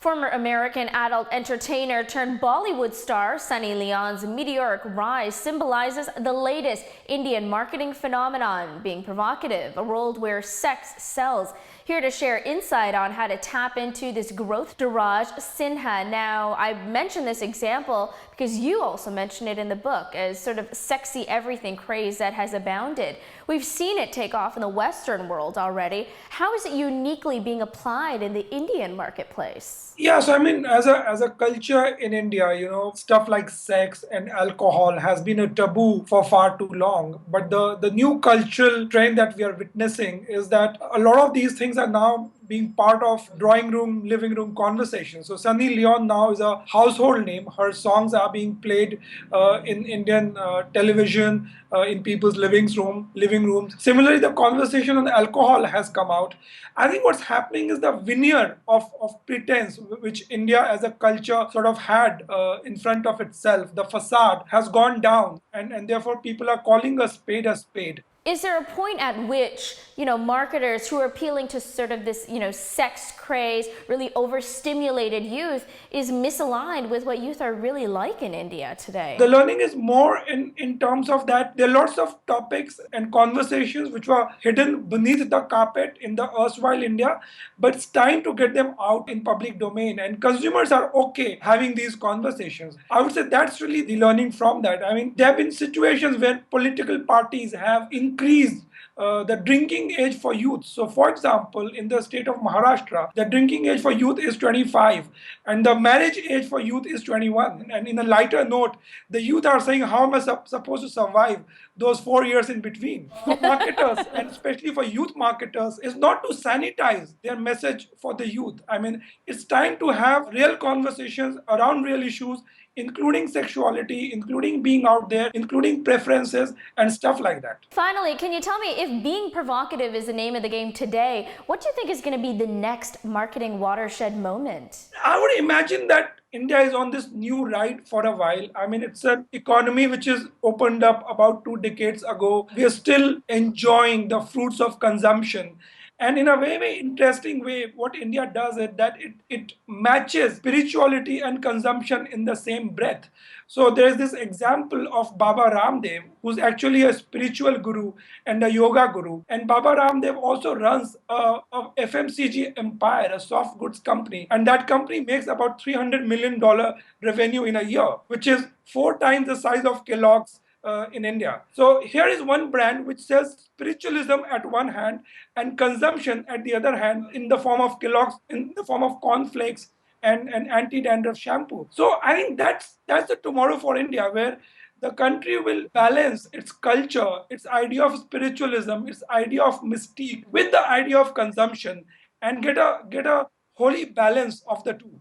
Former American adult entertainer turned Bollywood star Sunny Leon's meteoric rise symbolizes the latest Indian marketing phenomenon, being provocative, a world where sex sells. Here to share insight on how to tap into this growth, Dheeraj Sinha. Now, I mentioned this example because you also mentioned it in the book as sort of sexy everything craze that has abounded. We've seen it take off in the Western world already. How is it uniquely being applied in the Indian marketplace? Yeah, so I mean, as a culture in India, stuff like sex and alcohol has been a taboo for far too long. But the new cultural trend that we are witnessing is that a lot of these things are now being part of drawing room, living room conversations. So Sunny Leon now is a household name. Her songs are being played in Indian television, in people's living rooms. Similarly, the conversation on alcohol has come out. I think what's happening is the veneer of pretense which India as a culture sort of had in front of itself, the facade has gone down, and therefore people are calling a spade a spade. Is there a point at which, marketers who are appealing to sort of this, sex craze, really overstimulated youth is misaligned with what youth are really like in India today? The learning is more in terms of that there are lots of topics and conversations which were hidden beneath the carpet in the erstwhile India, but it's time to get them out in public domain, and consumers are okay having these conversations. I would say that's really the learning from that. I mean, there have been situations where political parties have increased the drinking age for youth. So, for example, in the state of Maharashtra, the drinking age for youth is 25 and the marriage age for youth is 21. And in a lighter note, the youth are saying, how am I supposed to survive those 4 years in between? For marketers, and especially for youth marketers, is not to sanitize their message for the youth. I mean, it's time to have real conversations around real issues, including sexuality, including being out there, including preferences and stuff like that. Finally, can you tell me, if being provocative is the name of the game today, what do you think is going to be the next marketing watershed moment? I would imagine that India is on this new ride for a while. I mean, it's an economy which is opened up about 2 decades ago. We are still enjoying the fruits of consumption. And in a very interesting way, what India does is that it matches spirituality and consumption in the same breath. So there's this example of Baba Ramdev, who's actually a spiritual guru and a yoga guru. And Baba Ramdev also runs a FMCG empire, a soft goods company. And that company makes about $300 million revenue in a year, which is 4 times the size of Kellogg's in India. So here is one brand which sells spiritualism at one hand and consumption at the other hand, in the form of Kellogg's, in the form of cornflakes and anti-dandruff shampoo. So I think that's the tomorrow for India, where the country will balance its culture, its idea of spiritualism, its idea of mystique with the idea of consumption, and get a holy balance of the two.